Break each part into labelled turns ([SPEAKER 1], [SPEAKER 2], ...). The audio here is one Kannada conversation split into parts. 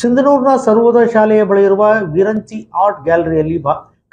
[SPEAKER 1] ಸಿಂಧನೂರಿನ ಸರ್ವೋದಯ ಶಾಲೆಯ ಬಳಿ ಇರುವ ವಿರಂಚಿ ಆರ್ಟ್ ಗ್ಯಾಲರಿಯಲ್ಲಿ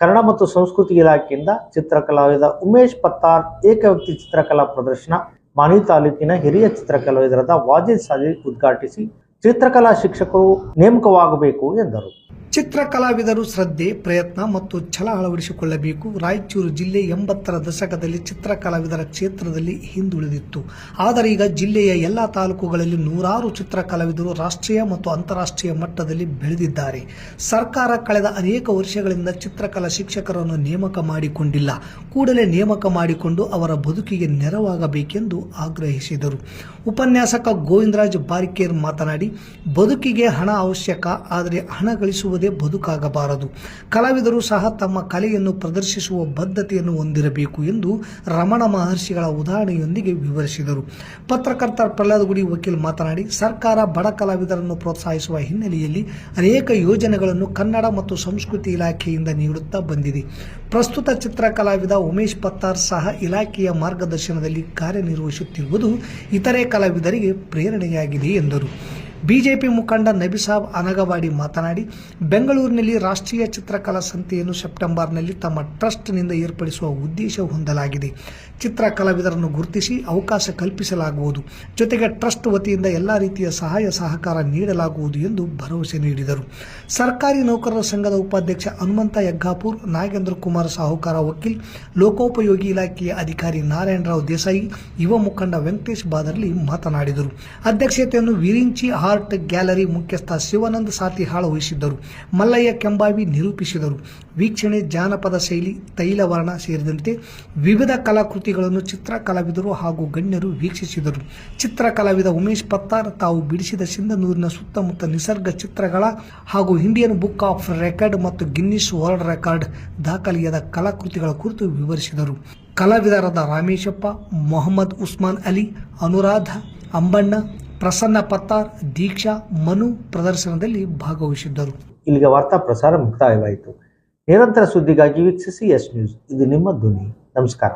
[SPEAKER 1] ಕನ್ನಡ ಮತ್ತು ಸಂಸ್ಕೃತಿ ಇಲಾಖೆಯಿಂದ ಚಿತ್ರಕಲಾವಿದ ಉಮೇಶ್ ಪತ್ತಾರ್ ಏಕವ್ಯಕ್ತಿ ಚಿತ್ರಕಲಾ ಪ್ರದರ್ಶನ ಮಾನ್ವಿ ತಾಲೂಕಿನ ಹಿರಿಯ ಚಿತ್ರಕಲಾವಿದರಾದ ವಾಜಿದ್ ಸಾದಿಕ್ ಉದ್ಘಾಟಿಸಿ ಚಿತ್ರಕಲಾ ಶಿಕ್ಷಕರು ನೇಮಕವಾಗಬೇಕು ಎಂದರು.
[SPEAKER 2] ಚಿತ್ರಕಲಾವಿದರು ಶ್ರದ್ಧೆ, ಪ್ರಯತ್ನ ಮತ್ತು ಛಲ ಅಳವಡಿಸಿಕೊಳ್ಳಬೇಕು. ರಾಯಚೂರು ಜಿಲ್ಲೆ 80ರ ದಶಕದಲ್ಲಿ ಚಿತ್ರಕಲಾವಿದರ ಕ್ಷೇತ್ರದಲ್ಲಿ ಹಿಂದುಳಿದಿತ್ತು. ಆದರೆ ಈಗ ಜಿಲ್ಲೆಯ ಎಲ್ಲ ತಾಲೂಕುಗಳಲ್ಲಿ ನೂರಾರು ಚಿತ್ರಕಲಾವಿದರು ರಾಷ್ಟ್ರೀಯ ಮತ್ತು ಅಂತಾರಾಷ್ಟ್ರೀಯ ಮಟ್ಟದಲ್ಲಿ ಬೆಳೆದಿದ್ದಾರೆ. ಸರ್ಕಾರ ಕಳೆದ ಅನೇಕ ವರ್ಷಗಳಿಂದ ಚಿತ್ರಕಲಾ ಶಿಕ್ಷಕರನ್ನು ನೇಮಕ ಮಾಡಿಕೊಂಡಿಲ್ಲ. ಕೂಡಲೇ ನೇಮಕ ಮಾಡಿಕೊಂಡು ಅವರ ಬದುಕಿಗೆ ನೆರವಾಗಬೇಕೆಂದು ಆಗ್ರಹಿಸಿದರು. ಉಪನ್ಯಾಸಕ ಗೋವಿಂದರಾಜ್ ಬಾರಿಕೇರ್ ಮಾತನಾಡಿ, ಬದುಕಿಗೆ ಹಣ ಅವಶ್ಯಕ, ಆದರೆ ಹಣ ಗಳಿಸುವುದೇ ಬದುಕಾಗಬಾರದು. ಕಲಾವಿದರು ಸಹ ತಮ್ಮ ಕಲೆಯನ್ನು ಪ್ರದರ್ಶಿಸುವ ಬದ್ಧತೆಯನ್ನು ಹೊಂದಿರಬೇಕು ಎಂದು ರಮಣ ಮಹರ್ಷಿಗಳ ಉದಾಹರಣೆಯೊಂದಿಗೆ ವಿವರಿಸಿದರು. ಪತ್ರಕರ್ತ ಪ್ರಹ್ಲಾದ್ ಗುಡಿ ವಕೀಲ್ ಮಾತನಾಡಿ, ಸರ್ಕಾರ ಬಡ ಕಲಾವಿದರನ್ನು ಪ್ರೋತ್ಸಾಹಿಸುವ ಹಿನ್ನೆಲೆಯಲ್ಲಿ ಅನೇಕ ಯೋಜನೆಗಳನ್ನು ಕನ್ನಡ ಮತ್ತು ಸಂಸ್ಕೃತಿ ಇಲಾಖೆಯಿಂದ ನೀಡುತ್ತಾ ಬಂದಿದೆ. ಪ್ರಸ್ತುತ ಚಿತ್ರಕಲಾವಿದ ಉಮೇಶ್ ಪತ್ತಾರ್ ಸಹ ಇಲಾಖೆಯ ಮಾರ್ಗದರ್ಶನದಲ್ಲಿ ಕಾರ್ಯನಿರ್ವಹಿಸುತ್ತಿರುವುದು ಇತರೆ ಕಲಾವಿದರಿಗೆ ಪ್ರೇರಣೆಯಾಗಿದೆ ಎಂದರು. ಬಿಜೆಪಿ ಮುಖಂಡ ನಬಿಸಾಬ್ ಅನಗವಾಡಿ ಮಾತನಾಡಿ, ಬೆಂಗಳೂರಿನಲ್ಲಿ ರಾಷ್ಟ್ರೀಯ ಚಿತ್ರಕಲಾ ಸಂತೆಯನ್ನು ಸೆಪ್ಟೆಂಬರ್ನಲ್ಲಿ ತಮ್ಮ ಟ್ರಸ್ಟ್ನಿಂದ ಏರ್ಪಡಿಸುವ ಉದ್ದೇಶ ಹೊಂದಲಾಗಿದೆ. ಚಿತ್ರಕಲಾವಿದರನ್ನು ಗುರುತಿಸಿ ಅವಕಾಶ ಕಲ್ಪಿಸಲಾಗುವುದು. ಜೊತೆಗೆ ಟ್ರಸ್ಟ್ ವತಿಯಿಂದ ಎಲ್ಲ ರೀತಿಯ ಸಹಾಯ ಸಹಕಾರ ನೀಡಲಾಗುವುದು ಎಂದು ಭರವಸೆ ನೀಡಿದರು. ಸರ್ಕಾರಿ ನೌಕರರ ಸಂಘದ ಉಪಾಧ್ಯಕ್ಷ ಹನುಮಂತ ಯಗ್ಗಾಪುರ್, ನಾಗೇಂದ್ರ ಕುಮಾರ್ ಸಾಹುಕಾರ ವಕೀಲ್, ಲೋಕೋಪಯೋಗಿ ಇಲಾಖೆಯ ಅಧಿಕಾರಿ ನಾರಾಯಣರಾವ್ ದೇಸಾಯಿ, ಯುವ ಮುಖಂಡ ವೆಂಕಟೇಶ್ ಬಾದರ್ಲಿ ಮಾತನಾಡಿದರು. ಅಧ್ಯಕ್ಷತೆಯನ್ನು ವಿರಿಂಚಿ ಆರ್ಟ್ ಗ್ಯಾಲರಿ ಮುಖ್ಯಸ್ಥ ಶಿವಾನಂದ ಸಾತಿಹಾಳ ವಹಿಸಿದ್ದರು. ಮಲ್ಲಯ್ಯ ಕೆಂಬಾವಿ ನಿರೂಪಿಸಿದರು. ವೀಕ್ಷಣೆ, ಜಾನಪದ ಶೈಲಿ, ತೈಲವರ್ಣ ಸೇರಿದಂತೆ ವಿವಿಧ ಕಲಾಕೃತಿಗಳನ್ನು ಚಿತ್ರಕಲಾವಿದರು ಹಾಗೂ ಗಣ್ಯರು ವೀಕ್ಷಿಸಿದರು. ಚಿತ್ರಕಲಾವಿದ ಉಮೇಶ್ ಪತ್ತಾರ್ ತಾವು ಬಿಡಿಸಿದ ಸಿಂಧನೂರಿನ ಸುತ್ತಮುತ್ತ ನಿಸರ್ಗ ಚಿತ್ರಗಳ ಹಾಗೂ ಇಂಡಿಯನ್ ಬುಕ್ ಆಫ್ ರೆಕಾರ್ಡ್ ಮತ್ತು ಗಿನ್ನಿಸ್ ವರ್ಲ್ಡ್ ರೆಕಾರ್ಡ್ ದಾಖಲೆಯಾದ ಕಲಾಕೃತಿಗಳ ಕುರಿತು ವಿವರಿಸಿದರು. ಕಲಾವಿದರಾದ ರಾಮೇಶಪ್ಪ, ಮೊಹಮ್ಮದ್ ಉಸ್ಮಾನ್ ಅಲಿ, ಅನುರಾಧ, ಅಂಬಣ್ಣ, ಪ್ರಸನ್ನ ಪತ್ತಾರ್, ದೀಕ್ಷಾ, ಮನು ಪ್ರದರ್ಶನದಲ್ಲಿ ಭಾಗವಹಿಸಿದ್ದರು.
[SPEAKER 1] ಇಲ್ಲಿಗೆ ವಾರ್ತಾ ಪ್ರಸಾರ ಮುಕ್ತಾಯವಾಯಿತು. ನಿರಂತರ ಸುದ್ದಿಗಾಗಿ ವೀಕ್ಷಿಸಿ ಎಸ್ ನ್ಯೂಸ್. ಇದು ನಿಮ್ಮ ಧ್ವನಿ. ನಮಸ್ಕಾರ.